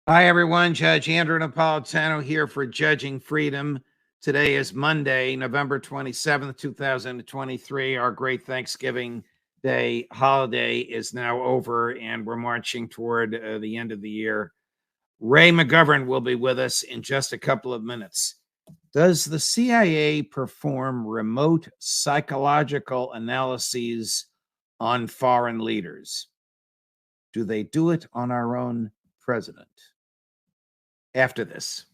Hi, everyone. Judge Andrew Napolitano here for Judging Freedom. Today is Monday, November 27th, 2023. Our great Thanksgiving Day holiday is now over, and we're marching toward the end of the year. Ray McGovern will be with us in just a couple of minutes. Does the CIA perform remote psychological analyses on foreign leaders? Do they do it on our own president? After this.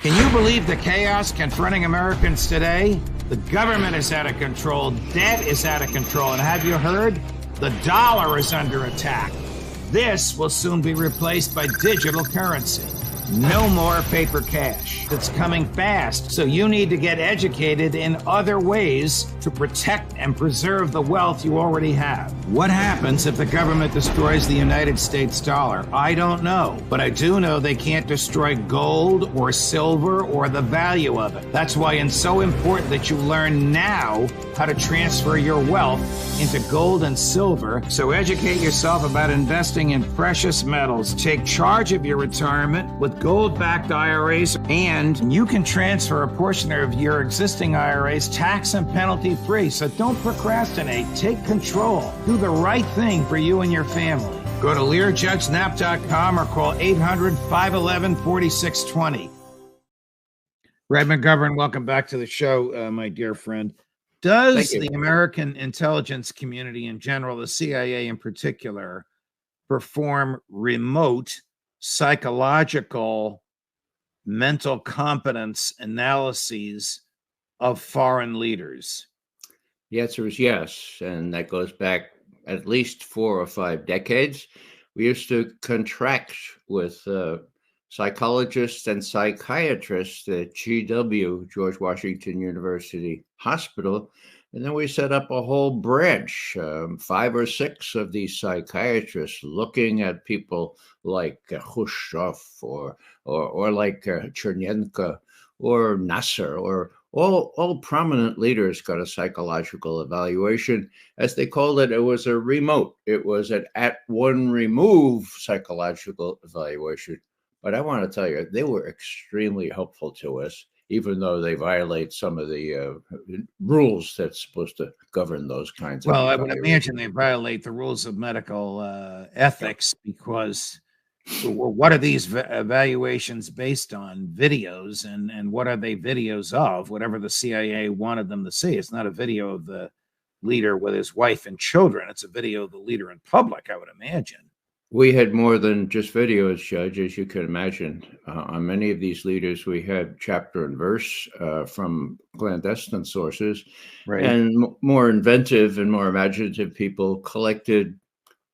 Can you believe the chaos confronting Americans today? The government is out of control. Debt is out of control. And have you heard? The dollar is under attack. This will soon be replaced by digital currency. No more paper cash. It's coming fast, so you need to get educated in other ways to protect and preserve the wealth you already have. What happens if the government destroys the United States dollar? I don't know, but I do know they can't destroy gold or silver or the value of it. That's why it's so important that you learn now how to transfer your wealth into gold and silver. So educate yourself about investing in precious metals. Take charge of your retirement with gold-backed IRAs, and you can transfer a portion of your existing IRAs tax and penalty free. So don't procrastinate. Take control. Do the right thing for you and your family. Go to LearJudgeNap.com or call 800-511-4620. Red McGovern, welcome back to the show, my dear friend. Does the American intelligence community in general, the CIA in particular, perform remote psychological mental competence analyses of foreign leaders? The answer is yes, and that goes back at least 4 or 5 decades. We used to contract with psychologists and psychiatrists at GW, George Washington University Hospital, and then we set up a whole branch, 5 or 6 of these psychiatrists looking at people like Khrushchev or like Chernenko or Nasser, or all prominent leaders got a psychological evaluation. As they called it, it was a remote. It was an at-one remove psychological evaluation. But I want to tell you, they were extremely helpful to us, even though they violate some of the rules that's supposed to govern those kinds of evaluations. Well, I would imagine they violate the rules of medical ethics, because what are these evaluations based on? Videos, and what are they videos of? Whatever the CIA wanted them to see. It's not a video of the leader with his wife and children. It's a video of the leader in public, I would imagine. We had more than just videos, Judge, as you can imagine. On many of these leaders, we had chapter and verse from clandestine sources. Right. And more inventive and more imaginative people collected,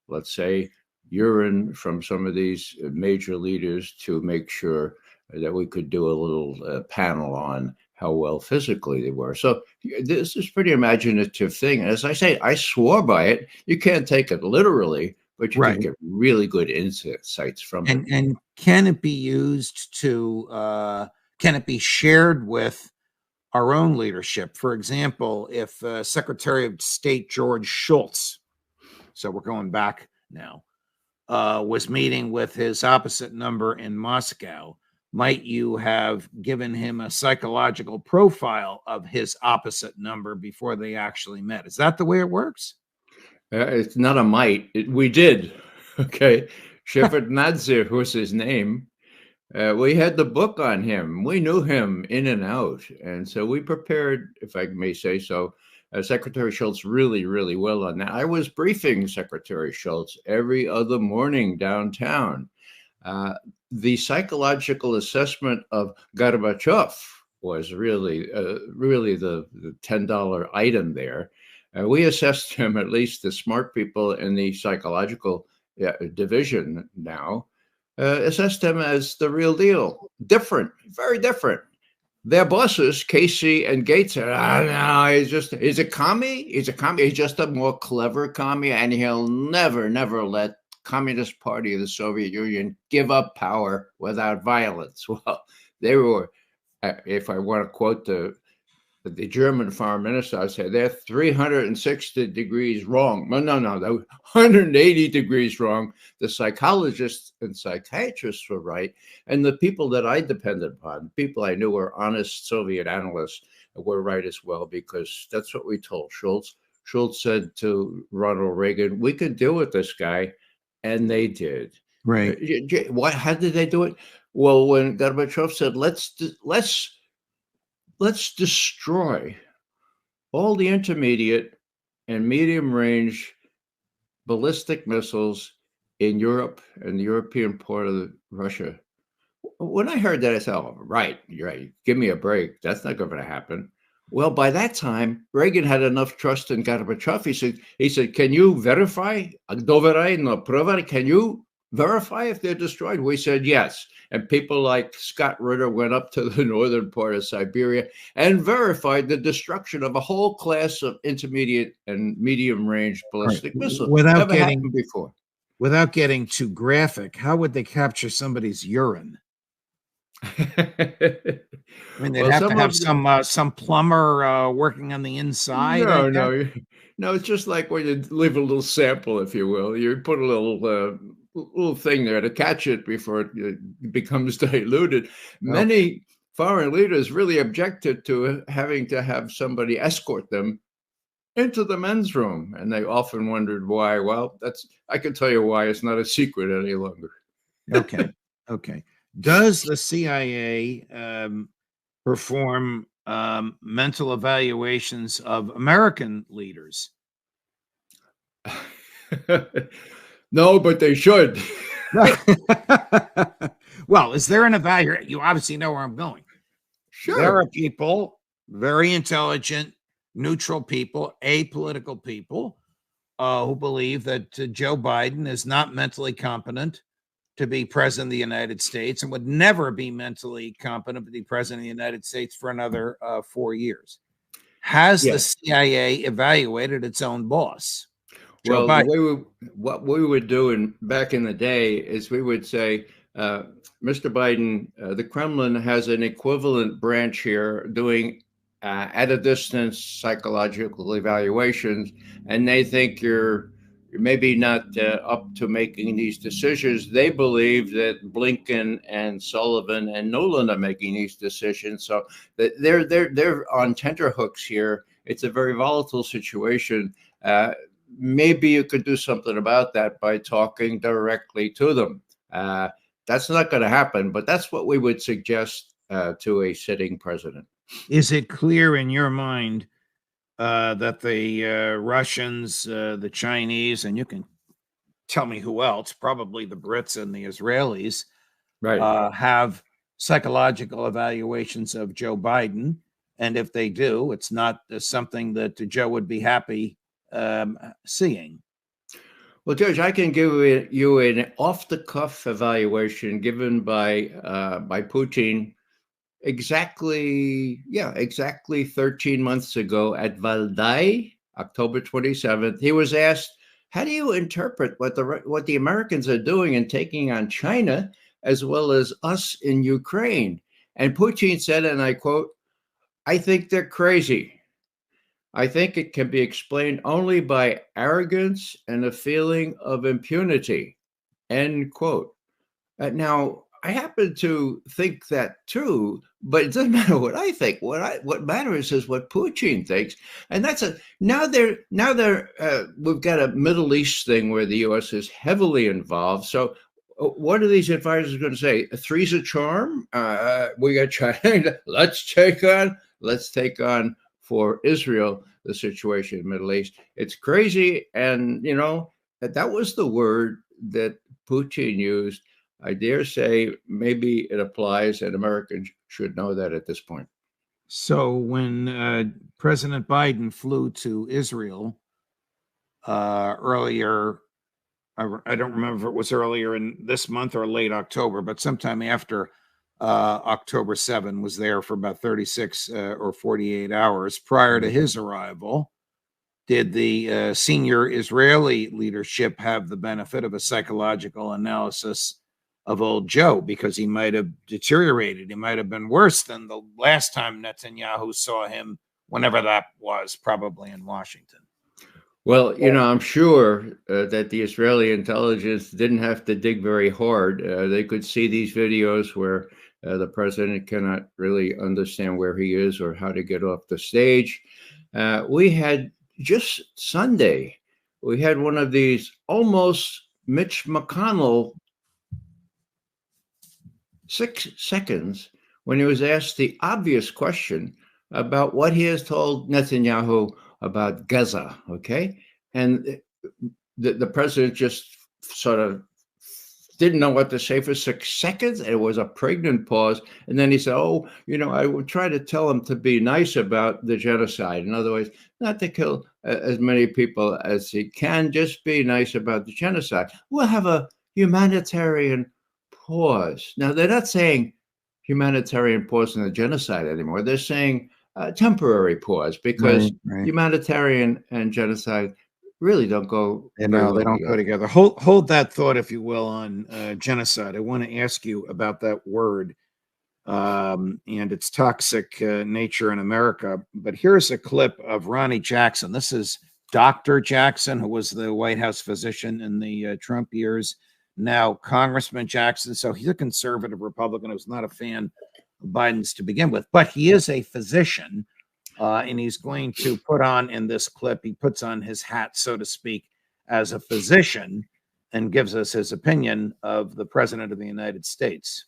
let's say, urine from some of these major leaders to make sure that we could do a little panel on how well physically they were. So this is a pretty imaginative thing. As I say, I swore by it. You can't take it literally, but you can get really good insights from it. And can it be used to, can it be shared with our own leadership? For example, if Secretary of State George Shultz, so we're going back now, was meeting with his opposite number in Moscow, might you have given him a psychological profile of his opposite number before they actually met? Is that the way it works? It's not a might. We did. Okay. Shevardnadze was his name. We had the book on him. We knew him in and out. And so we prepared, if I may say so, Secretary Shultz really, really well on that. I was briefing Secretary Shultz every other morning downtown. The psychological assessment of Gorbachev was really the $10 item there. We assessed him, at least the smart people in the psychological division now, assessed him as the real deal. Different, very different. Their bosses, Casey and Gates, said, no, he's a commie. He's a commie. He's just a more clever commie, and he'll never let Communist Party of the Soviet Union give up power without violence. Well, they were, if I want to quote the the German foreign minister said they're 360 degrees wrong. Well, no, they're 180 degrees wrong. The psychologists and psychiatrists were right. And the people that I depended upon, people I knew were honest Soviet analysts, were right as well, because that's what we told Schultz. Schultz said to Ronald Reagan, we can deal with this guy. And they did. Right. How did they do it? Well, when Gorbachev said, let's destroy all the intermediate and medium range ballistic missiles in Europe and the European part of Russia. When I heard that, I said, oh, right, you're right. Give me a break. That's not going to happen. Well, by that time, Reagan had enough trust in Gorbachev. He said, can you verify? Can you verify if they're destroyed? We said yes. And people like Scott Ritter went up to the northern part of Siberia and verified the destruction of a whole class of intermediate and medium range ballistic missiles. Without Never happened before. Without getting too graphic, how would they capture somebody's urine? I mean, they'd have to have some plumber working on the inside. No, it's just like when you leave a little sample, if you will. You put a little thing there to catch it before it becomes diluted. Many foreign leaders really objected to having to have somebody escort them into the men's room, and they often wondered why. Well, I can tell you why. It's not a secret any longer. Okay. Does the CIA perform mental evaluations of American leaders? No, but they should. Well, is there an evaluation? You obviously know where I'm going. Sure. There are people, very intelligent, neutral people, apolitical people, who believe that Joe Biden is not mentally competent to be president of the United States and would never be mentally competent to be president of the United States for another 4 years. Has the CIA evaluated its own boss? Well, what we would do back in the day is we would say, Mr. Biden, the Kremlin has an equivalent branch here doing at a distance psychological evaluations, and they think you're maybe not up to making these decisions. They believe that Blinken and Sullivan and Nolan are making these decisions, so that they're on tenterhooks here. It's a very volatile situation. Maybe you could do something about that by talking directly to them. That's not going to happen, but that's what we would suggest to a sitting president. Is it clear in your mind that the Russians, the Chinese, and you can tell me who else, probably the Brits and the Israelis, right, have psychological evaluations of Joe Biden? And if they do, it's not something that Joe would be happy seeing. Well, Judge, I can give you an off-the-cuff evaluation given by Putin exactly 13 months ago at Valdai, October 27th. He was asked, how do you interpret what the Americans are doing in taking on China as well as us in Ukraine? And Putin said, and I quote, I think they're crazy. I think it can be explained only by arrogance and a feeling of impunity, end quote. Now, I happen to think that too, but it doesn't matter what I think. What matters is what Putin thinks, and that's we've got a Middle East thing where the U.S. is heavily involved. So, what are these advisors going to say? Three's a charm. We got China. Let's take on for Israel the situation in the Middle East. It's crazy, and that was the word that Putin used. I dare say maybe it applies, and Americans should know that at this point. So when President Biden flew to Israel earlier, I don't remember if it was earlier in this month or late October, but sometime after October 7, was there for about 36 or 48 hours prior to his arrival. Did the senior Israeli leadership have the benefit of a psychological analysis of old Joe? Because he might have deteriorated. He might have been worse than the last time Netanyahu saw him whenever that was, probably in Washington. Well, I'm sure that the Israeli intelligence didn't have to dig very hard. They could see these videos where the president cannot really understand where he is or how to get off the stage. We had just Sunday, we had one of these almost Mitch McConnell 6 seconds when he was asked the obvious question about what he has told Netanyahu about Gaza, okay? And the president just sort of didn't know what to say for 6 seconds. It was a pregnant pause. And then he said, oh, I would try to tell him to be nice about the genocide. In other words, not to kill as many people as he can, just be nice about the genocide. We'll have a humanitarian pause. Now, they're not saying humanitarian pause in the genocide anymore. They're saying temporary pause, because humanitarian and genocide really don't go. They don't go together. Hold that thought, if you will, on genocide. I want to ask you about that word and its toxic nature in America. But here's a clip of Ronnie Jackson. This is Dr. Jackson, who was the White House physician in the Trump years. Now, Congressman Jackson. So he's a conservative Republican who's not a fan of Biden's to begin with, but he is a physician. And he's going to put on, in this clip, he puts on his hat, so to speak, as a physician and gives us his opinion of the president of the United States.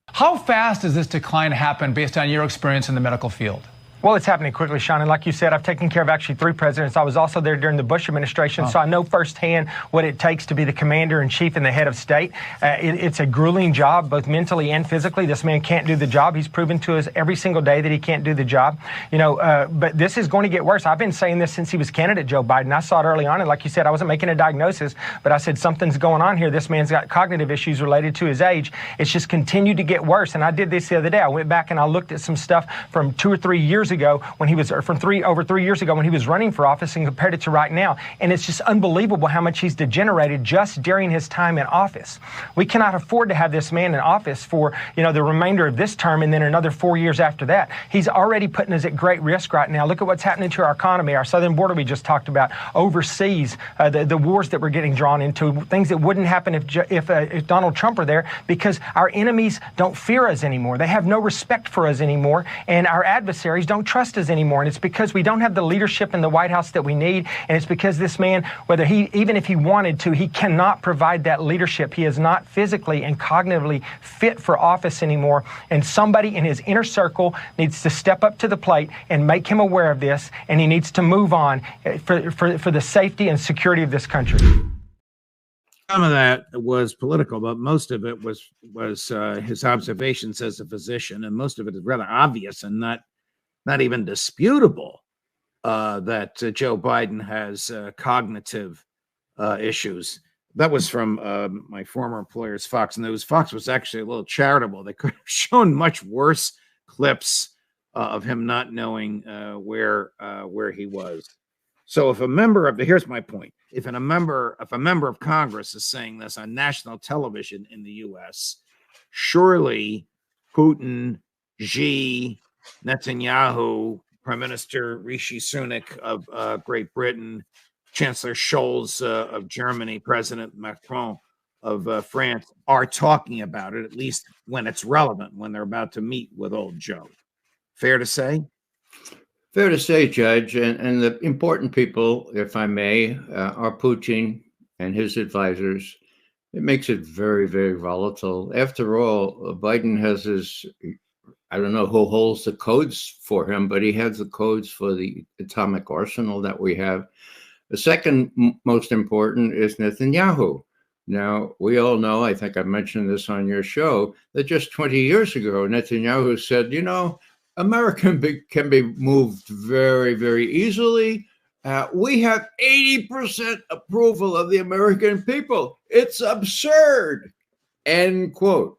How fast does this decline happen based on your experience in the medical field? Well, it's happening quickly, Sean. And like you said, I've taken care of actually 3 presidents. I was also there during the Bush administration, so I know firsthand what it takes to be the commander-in-chief and the head of state. It's a grueling job, both mentally and physically. This man can't do the job. He's proven to us every single day that he can't do the job. But this is going to get worse. I've been saying this since he was candidate, Joe Biden. I saw it early on, and like you said, I wasn't making a diagnosis, but I said something's going on here. This man's got cognitive issues related to his age. It's just continued to get worse. And I did this the other day. I went back and I looked at some stuff from 2 or 3 years ago when he was, or from over 3 years ago when he was running for office, and compared it to right now. And it's just unbelievable how much he's degenerated just during his time in office. We cannot afford to have this man in office for, the remainder of this term and then another 4 years after that. He's already putting us at great risk right now. Look at what's happening to our economy, our southern border we just talked about, overseas, the wars that we're getting drawn into, things that wouldn't happen if Donald Trump were there, because our enemies don't fear us anymore. They have no respect for us anymore, and our adversaries don't trust us anymore. And it's because we don't have the leadership in the White House that we need. And it's because this man, even if he wanted to, he cannot provide that leadership. He is not physically and cognitively fit for office anymore. And somebody in his inner circle needs to step up to the plate and make him aware of this. And he needs to move on for the safety and security of this country. Some of that was political, but most of it was his observations as a physician, and most of it is rather obvious and not even disputable that Joe Biden has cognitive issues. That was from my former employer's Fox News. Fox was actually a little charitable. They could have shown much worse clips of him not knowing where he was. So if a member of here's my point. If a member of Congress is saying this on national television in the U.S., surely Putin, Xi, Netanyahu, Prime Minister Rishi Sunak of Great Britain, Chancellor Scholz of Germany, President Macron of France are talking about it, at least when it's relevant, when they're about to meet with old Joe. Fair to say? Fair to say, Judge. And the important people, if I may, are Putin and his advisors. It makes it very, very volatile. After all, Biden has his, I don't know who holds the codes for him, but he has the codes for the atomic arsenal that we have. The second most important is Netanyahu. Now, we all know, I think I mentioned this on your show, that just 20 years ago, Netanyahu said, America can be moved very, very easily. We have 80% approval of the American people. It's absurd, end quote.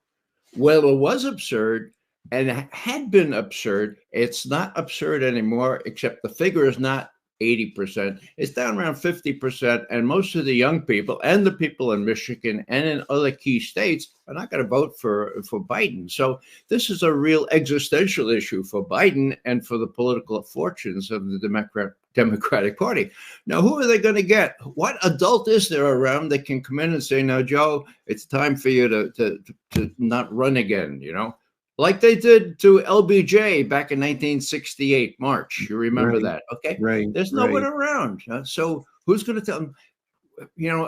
Well, it was absurd and had been absurd. It's not absurd anymore, except the figure is not 80%. It's down around 50%. And most of the young people and the people in Michigan and in other key states are not going to vote for Biden. So this is a real existential issue for Biden and for the political fortunes of the Democratic Party. Now, who are they going to get? What adult is there around that can come in and say, "Now, Joe, it's time for you to not run again," like they did to LBJ back in 1968, March. You remember that? Okay. Right. There's no one around. So who's going to tell them?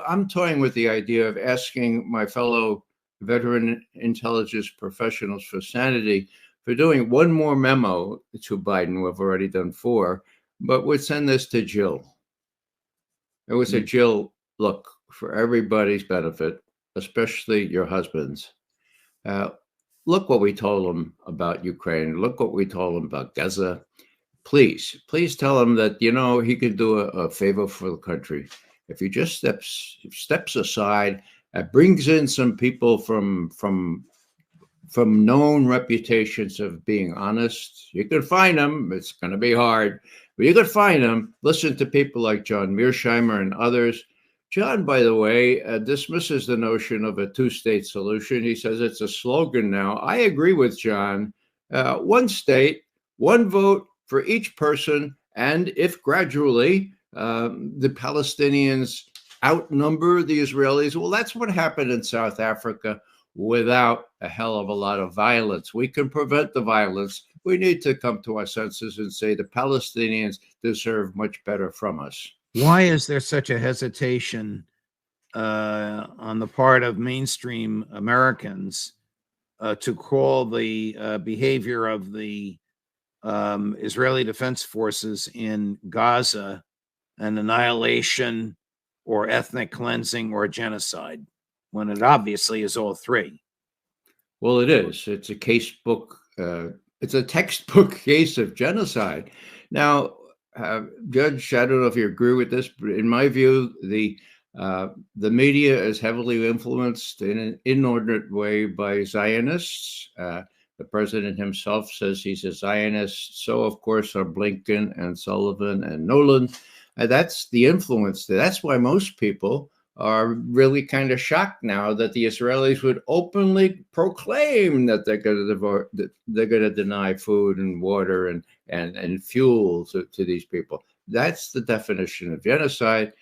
I'm toying with the idea of asking my fellow veteran intelligence professionals for sanity for doing one more memo to Biden. We've already done 4, but we'd send this to Jill. It would say, Jill, look, for everybody's benefit, especially your husband's, look what we told them about Ukraine. Look what we told them about Gaza. Please tell him that, he could do a favor for the country. If he just steps aside, brings in some people from known reputations of being honest. You can find them. It's going to be hard, but you could find them. Listen to people like John Mearsheimer and others. John, by the way, dismisses the notion of a two-state solution. He says it's a slogan now. I agree with John. One state, one vote for each person, and if gradually the Palestinians outnumber the Israelis, well, that's what happened in South Africa without a hell of a lot of violence. We can prevent the violence. We need to come to our senses and say the Palestinians deserve much better from us. Why is there such a hesitation on the part of mainstream Americans to call the behavior of the Israeli Defense Forces in Gaza an annihilation or ethnic cleansing or genocide, when it obviously is all three? Well, it is. It's a casebook. It's a textbook case of genocide. Now, Judge, I don't know if you agree with this, but in my view, the media is heavily influenced in an inordinate way by Zionists. The president himself says he's a Zionist. So, of course, are Blinken and Sullivan and Nolan. That's the influence. That's why most people are really kind of shocked now that the Israelis would openly proclaim that they're going to deny food and water and fuel to these people. That's the definition of genocide.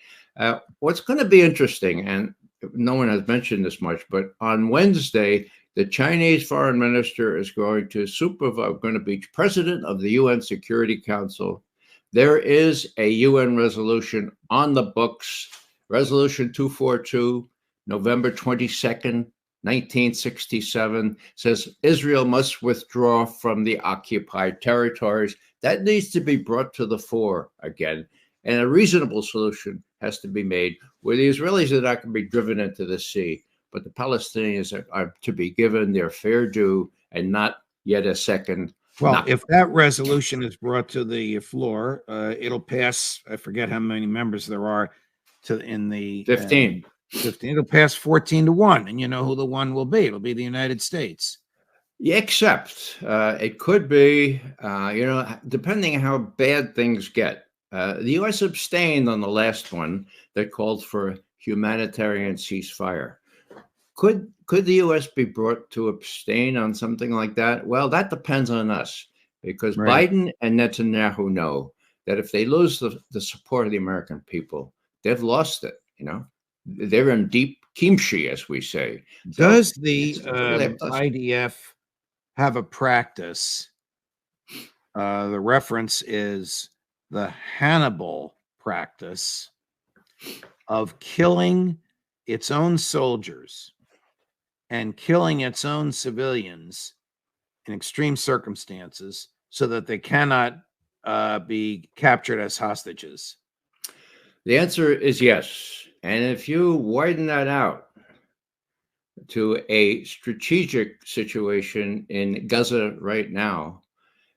What's going to be interesting, and no one has mentioned this much, but on Wednesday, the Chinese foreign minister is going to be president of the UN Security Council. There is a UN resolution on the books, Resolution 242, November 22nd, 1967, says Israel must withdraw from the occupied territories. That needs to be brought to the fore again. And a reasonable solution has to be made where the Israelis are not going to be driven into the sea, but the Palestinians are to be given their fair due and not yet a second. Well, if that resolution is brought to the floor, it'll pass. I forget how many members there are in the 15. 15. It'll pass 14-1, and you know who the one will be. It'll be the United States. Yeah, except it could be, depending on how bad things get. The U.S. abstained on the last one that called for humanitarian ceasefire. Could the U.S. be brought to abstain on something like that? Well, that depends on us, because Biden and Netanyahu know that if they lose the support of the American people, they've lost it. They're in deep kimchi, as we say. Does the IDF have a practice? The reference is the Hannibal practice of killing its own soldiers and killing its own civilians in extreme circumstances so that they cannot be captured as hostages? The answer is yes. And if you widen that out to a strategic situation in Gaza right now,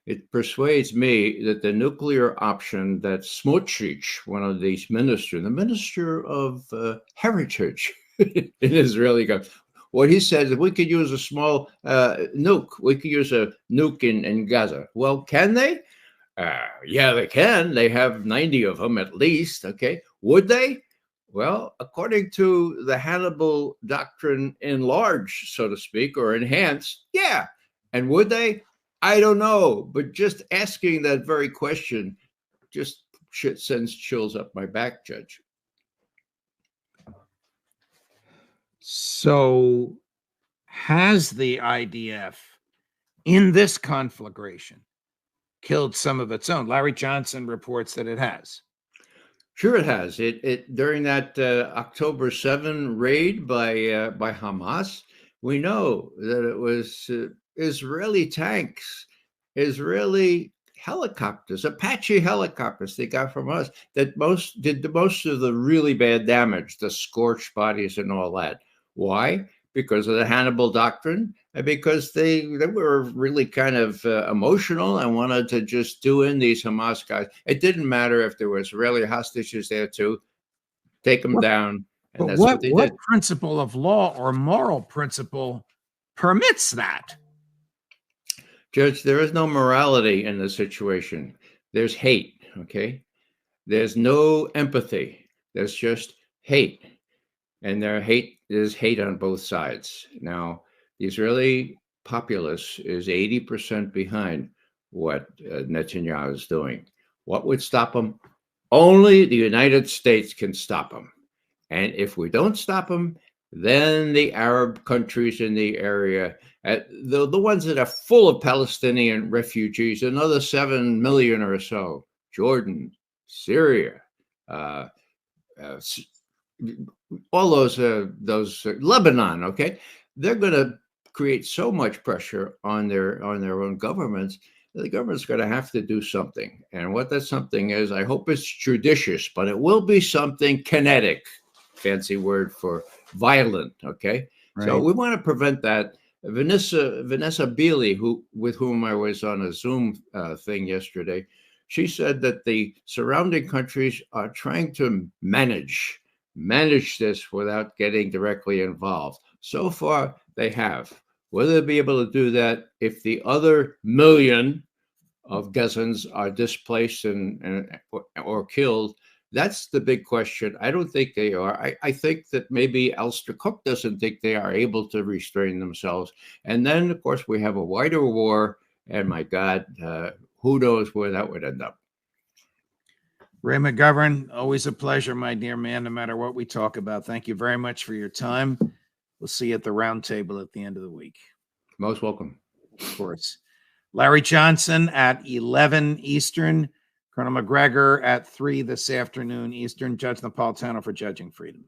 it persuades me that the nuclear option that Smotrich, one of these ministers, the minister of heritage in Israeli government, what he said is we could use a small nuke. We could use a nuke in Gaza. Well, can they? Yeah, they can. They have 90 of them at least. Okay. Would they? Well, according to the Hannibal doctrine enlarged, so to speak, or enhanced, yeah. And would they? I don't know. But just asking that very question just sends chills up my back, Judge. So has the IDF in this conflagration killed some of its own? Larry Johnson reports that it has. Sure, it has. It during that October 7 raid by Hamas, we know that it was Israeli tanks, Israeli helicopters, Apache helicopters they got from us that did the most of the really bad damage, the scorched bodies and all that. Why? Because of the Hannibal doctrine, and because they were really kind of emotional and wanted to just do in these Hamas guys. It didn't matter if there were Israeli hostages there too, take them down, and But that's what they did. principle of law or moral principle permits that? Judge, there is no morality in the situation. There's hate, okay? There's no empathy. There's just hate. And there's hate on both sides. Now, the Israeli populace is 80% behind what Netanyahu is doing. What would stop him? Only the United States can stop him. And if we don't stop him, then the Arab countries in the area, the ones that are full of Palestinian refugees, another 7 million or so, Jordan, Syria, all those Lebanon, okay, they're going to create so much pressure on their own governments. The government's going to have to do something, and what that something is, I hope it's judicious, but it will be something kinetic, fancy word for violent. Okay, right. So we want to prevent that. Vanessa Beeley, with whom I was on a Zoom thing yesterday, she said that the surrounding countries are trying to manage this without getting directly involved. So far, they have. Will they be able to do that if the other million of Gazans are displaced or killed? That's the big question. I don't think they are. I think that maybe Alistair Cook doesn't think they are able to restrain themselves. And then, of course, we have a wider war. And my God, who knows where that would end up. Ray McGovern, always a pleasure, my dear man, no matter what we talk about. Thank you very much for your time. We'll see you at the round table at the end of the week. Most welcome. Of course. Larry Johnson at 11 Eastern. Colonel McGregor at 3 this afternoon Eastern. Judge Napolitano for Judging Freedom.